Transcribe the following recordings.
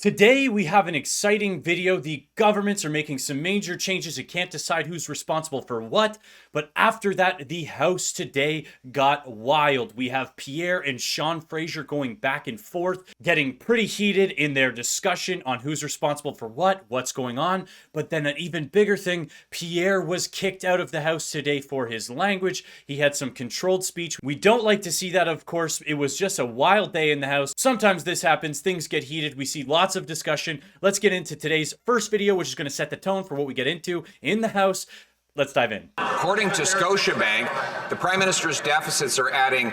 Today, we have an exciting video. The governments are making some major changes. You can't decide who's responsible for what. But after that, the House today got wild. We have Pierre and Sean Fraser going back and forth, getting pretty heated in their discussion on who's responsible for what's going on. But then an even bigger thing, Pierre was kicked out of the House today for his language. He had some controlled speech. We don't like to see that, of course. It was just a wild day in the House. Sometimes this happens. Things get heated. We see lots of discussion. Let's get into today's first video, which is going to set the tone for what we get into in the House. Let's dive in. According to Scotiabank, the Prime Minister's deficits are adding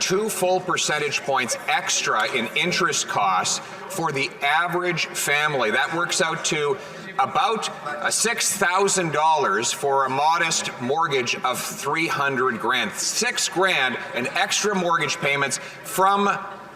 2 full percentage points extra in interest costs for the average family. That works out to about $6,000 for a modest mortgage of $300 grand. $6 grand in extra mortgage payments from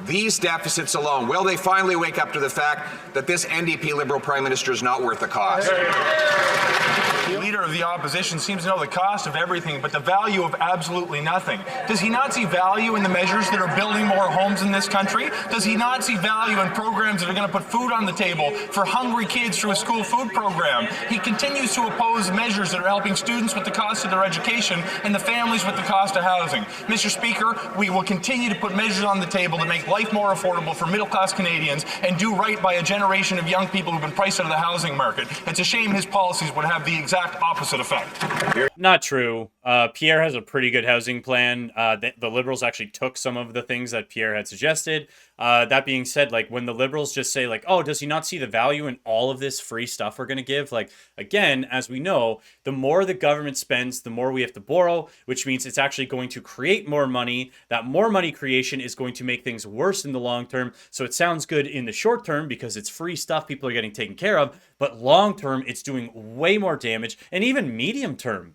these deficits alone. Will they finally wake up to the fact that this NDP Liberal Prime Minister is not worth the cost? The leader of the opposition seems to know the cost of everything, but the value of absolutely nothing. Does he not see value in the measures that are building more homes in this country? Does he not see value in programs that are going to put food on the table for hungry kids through a school food program? He continues to oppose measures that are helping students with the cost of their education and the families with the cost of housing. Mr. Speaker, we will continue to put measures on the table to make life more affordable for middle-class Canadians and do right by a generation of young people who've been priced out of the housing market. It's a shame his policies would have the exact opposite effect. Not true. Pierre has a pretty good housing plan. The Liberals actually took some of the things that Pierre had suggested. That being said, like when the Liberals just say like, oh, does he not see the value in all of this free stuff we're going to give? Like, again, as we know, the more the government spends, the more we have to borrow, which means it's actually going to create more money. That more money creation is going to make things worse in the long term. So it sounds good in the short term because it's free stuff people are getting taken care of. But long term, it's doing way more damage, and even medium term.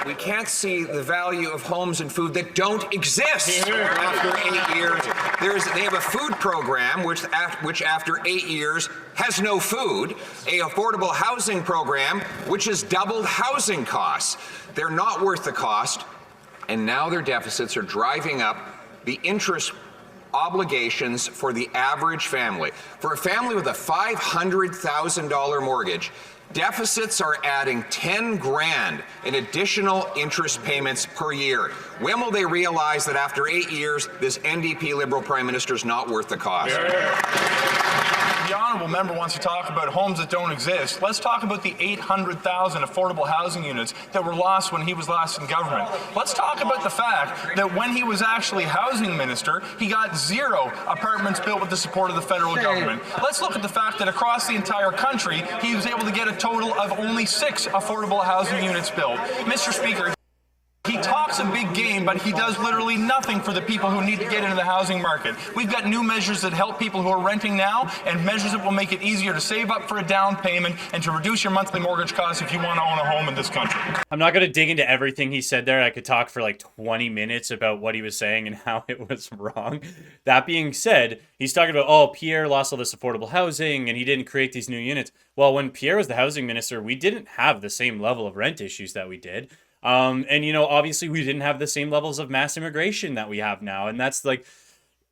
We can't see the value of homes and food that don't exist after 8 years. They have a food program which after 8 years has no food, a affordable housing program which has doubled housing costs. They're not worth the cost, and now their deficits are driving up the interest obligations for the average family. For a family with a $500,000 mortgage, deficits are adding 10 grand in additional interest payments per year. When will they realize that after 8 years, this NDP Liberal Prime Minister is not worth the cost? The honourable member wants to talk about homes that don't exist. Let's talk about the 800,000 affordable housing units that were lost when he was last in government. Let's talk about the fact that when he was actually housing minister, he got 0 apartments built with the support of the federal government. Let's look at the fact that across the entire country, he was able to get a total of only 6 affordable housing units built. Mr. Speaker, he talks a big game, but he does literally nothing for the people who need to get into the housing market. We've got new measures that help people who are renting now and measures that will make it easier to save up for a down payment and to reduce your monthly mortgage costs if you want to own a home in this country. I'm not going to dig into everything he said there. I could talk for like 20 minutes about what he was saying and how it was wrong. That being said, he's talking about, oh, Pierre lost all this affordable housing and he didn't create these new units. Well, when Pierre was the housing minister, we didn't have the same level of rent issues that we did. And, you know, obviously we didn't have the same levels of mass immigration that we have now. And that's like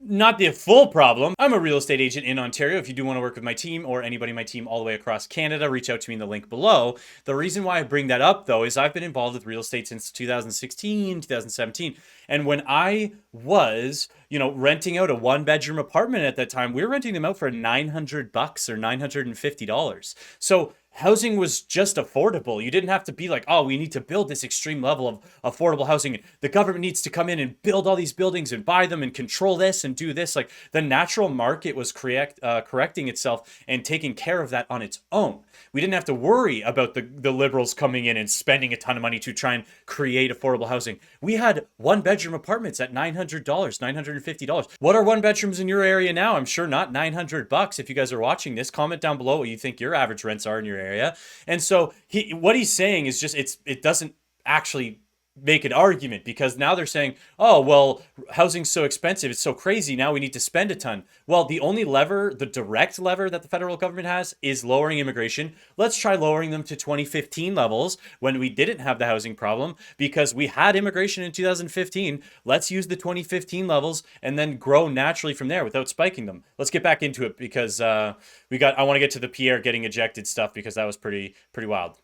not the full problem. I'm a real estate agent in Ontario. If you do want to work with my team or anybody in my team all the way across Canada, reach out to me in the link below. The reason why I bring that up, though, is I've been involved with real estate since 2016, 2017. And when I was, you know, renting out a 1-bedroom apartment at that time, we were renting them out for $900 or $950. So housing was just affordable. You didn't have to be like, oh, we need to build this extreme level of affordable housing. The government needs to come in and build all these buildings and buy them and control this and do this. Like the natural market was correcting itself and taking care of that on its own. We didn't have to worry about the Liberals coming in and spending a ton of money to try and create affordable housing. We had 1-bedroom apartments at $900, $950. What are 1-bedrooms in your area now? I'm sure not $900. If you guys are watching this, comment down below what you think your average rents are in your area. And so what he's saying is just it doesn't actually make an argument, because now they're saying, oh, well, housing's so expensive, it's so crazy, now we need to spend a ton. Well, the only lever, the direct lever that the federal government has is lowering immigration. Let's try lowering them to 2015 levels when we didn't have the housing problem, because we had immigration in 2015. Let's use the 2015 levels and then grow naturally from there without spiking them. Let's get back into it, because I want to get to the Pierre getting ejected stuff, because that was pretty wild.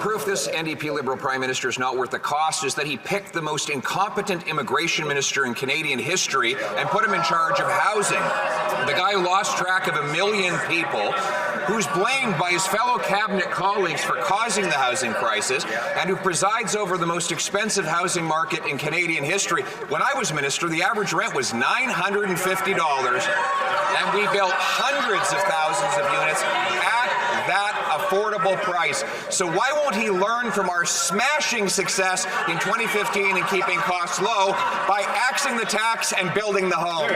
Proof this NDP Liberal Prime Minister is not worth the cost is that he picked the most incompetent immigration minister in Canadian history and put him in charge of housing. The guy who lost track of 1 million people, who's blamed by his fellow cabinet colleagues for causing the housing crisis, and who presides over the most expensive housing market in Canadian history. When I was minister, the average rent was $950, and we built hundreds of thousands of units at that affordable price. So why won't he learn from our smashing success in 2015 in keeping costs low by axing the tax and building the home?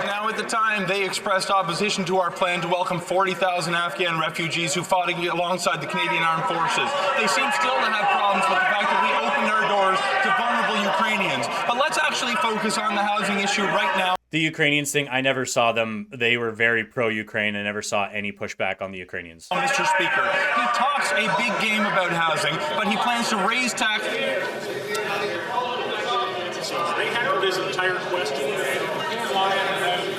Now, at the time, they expressed opposition to our plan to welcome 40,000 Afghan refugees who fought alongside the Canadian Armed Forces. They seem still to have problems with the fact that we opened our doors to vulnerable Ukrainians. But let's actually focus on the housing issue right now. The Ukrainians thing, I never saw them. They were very pro-Ukraine. I never saw any pushback on the Ukrainians. Mr. Speaker, he talks a big game about housing, but he plans to raise tax. They heckled his entire question.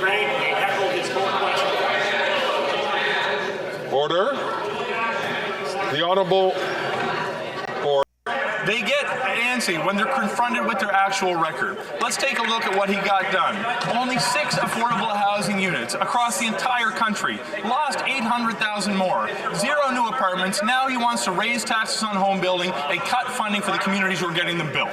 Greg, they heckled his whole question. Order. The Honourable. They get antsy when they're confronted with their actual record. Let's take a look at what he got done. Only 6 affordable housing units across the entire country. Lost 800,000 more. 0 new apartments. Now he wants to raise taxes on home building and cut funding for the communities who are getting them built.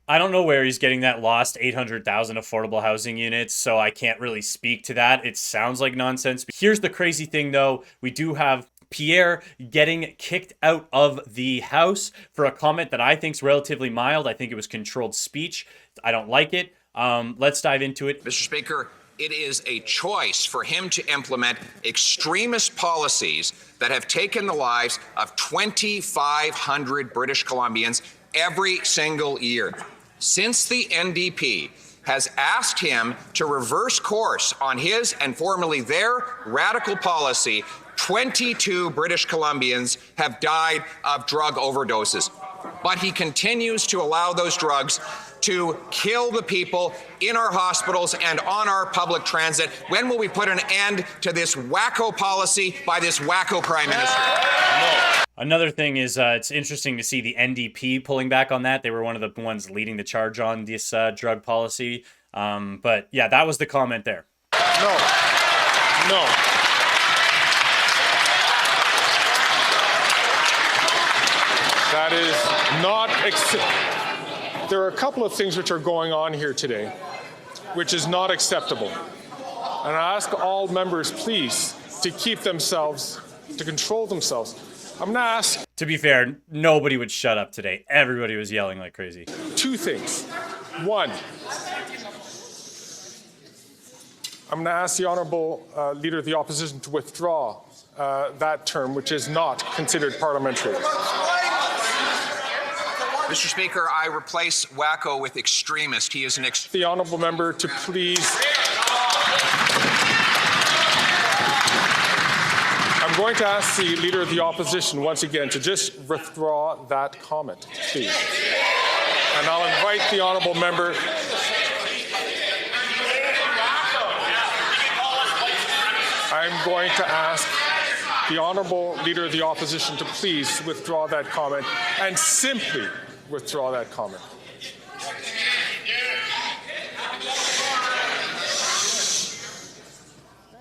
I don't know where he's getting that lost 800,000 affordable housing units, so I can't really speak to that. It sounds like nonsense. Here's the crazy thing, though. We do have Pierre getting kicked out of the House for a comment that I think is relatively mild. I think it was controlled speech. I don't like it. Let's dive into it. Mr. Speaker, it is a choice for him to implement extremist policies that have taken the lives of 2,500 British Columbians every single year. Since the NDP has asked him to reverse course on his and formerly their radical policy, 22 British Columbians have died of drug overdoses. But he continues to allow those drugs to kill the people in our hospitals and on our public transit. When will we put an end to this wacko policy by this wacko Prime Minister? Another thing is it's interesting to see the NDP pulling back on that. They were one of the ones leading the charge on this drug policy. But yeah, that was the comment there. No. That is not There are a couple of things which are going on here today, which is not acceptable. And I ask all members, please, to keep themselves, to control themselves. I'm going to ask... To be fair, nobody would shut up today. Everybody was yelling like crazy. 2 things. 1, I'm going to ask the Honourable Leader of the Opposition to withdraw that term, which is not considered parliamentary. Mr. Speaker, I replace wacko with extremist. He is an The Honourable Member to please... I'm going to ask the Leader of the Opposition once again to just withdraw that comment, please. And I'll invite the Honourable Member... I'm going to ask the Honourable Leader of the Opposition to please withdraw that comment and simply withdraw that comment.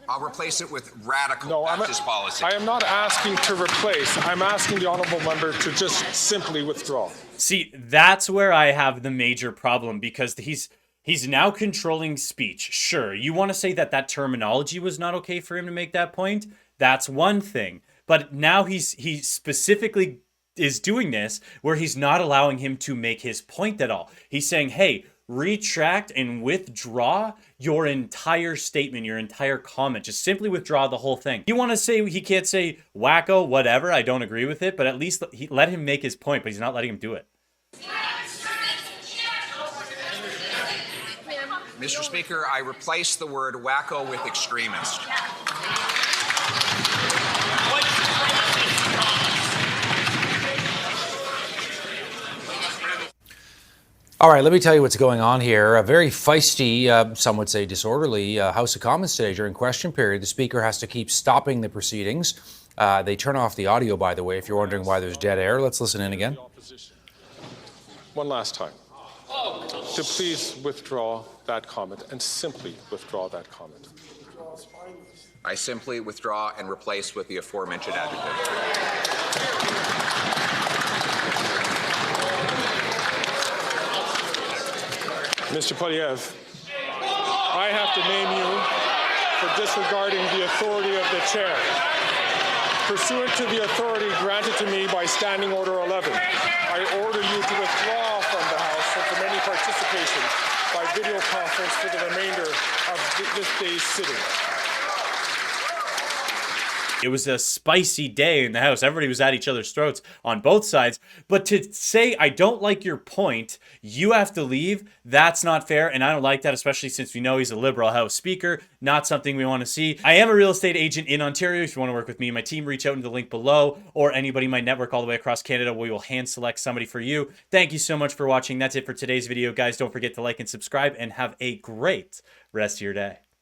I'll replace it with radical Baptist policy. I am not asking to replace. I'm asking the Honourable Member to just simply withdraw. See, that's where I have the major problem, because he's now controlling speech. Sure, you want to say that terminology was not okay for him to make that point? That's one thing. But now he specifically is doing this where he's not allowing him to make his point at all. He's saying, hey, retract and withdraw your entire statement, your entire comment. Just simply withdraw the whole thing. You want to say he can't say wacko, whatever, I don't agree with it, but at least let him make his point, but he's not letting him do it. Mr. Speaker, I replace the word wacko with extremist. All right, let me tell you what's going on here. A very feisty, some would say disorderly, House of Commons today during question period. The Speaker has to keep stopping the proceedings. They turn off the audio, by the way, if you're wondering why there's dead air. Let's listen in again. One last time. To please withdraw that comment and simply withdraw that comment. I simply withdraw and replace with the aforementioned adjective. Mr. Poilievre, I have to name you for disregarding the authority of the chair. Pursuant to the authority granted to me by Standing Order 11, I order you to withdraw from the House and from any participation by video conference for the remainder of this day's sitting. It was a spicy day in the House. Everybody was at each other's throats on both sides. But to say, I don't like your point, you have to leave, that's not fair. And I don't like that, especially since we know he's a Liberal House Speaker. Not something we want to see. I am a real estate agent in Ontario. If you want to work with me and my team, reach out in the link below, or anybody in my network all the way across Canada. We will hand select somebody for you. Thank you so much for watching. That's it for today's video, guys. Don't forget to like and subscribe, and have a great rest of your day.